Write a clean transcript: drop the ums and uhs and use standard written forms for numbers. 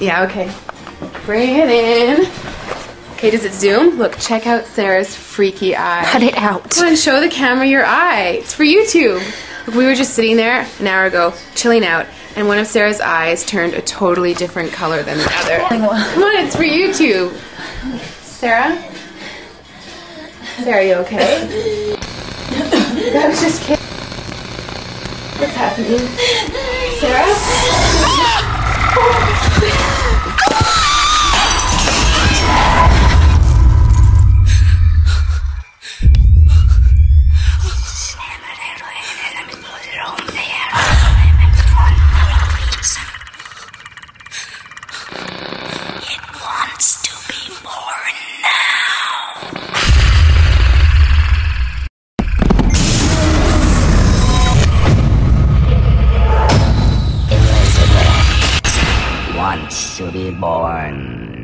Yeah, okay. Bring it in. Okay, does it zoom? Look, check out Sarah's freaky eye. Cut it out. Come on, show the camera your eye. It's for YouTube. Look, we were just sitting there an hour ago, chilling out, and one of Sarah's eyes turned a totally different color than the other. Come on, it's for YouTube. Sarah? Sarah, you okay? I was just kidding. What's happening? Sarah? It wants to be born now. Elizabeth wants to be born